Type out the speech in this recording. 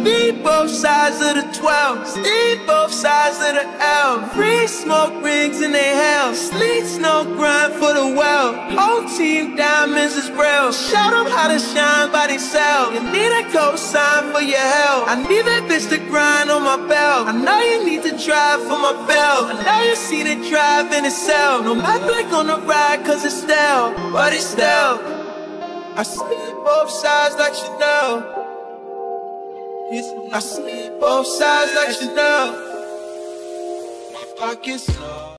Need both sides of the 12, need both sides of the L. Free smoke rings in they hell, sleet snow grind for the well. Whole team diamonds is real, show them how to shine by themselves. You need a cosign for your help, I need that bitch to grind on my belt. I know you need to drive for my belt, I know you see the drive in itself. No matter like on the ride cause it's stale, but it's stale. I see both sides like Chanel. I see both sides like Chanel. My pockets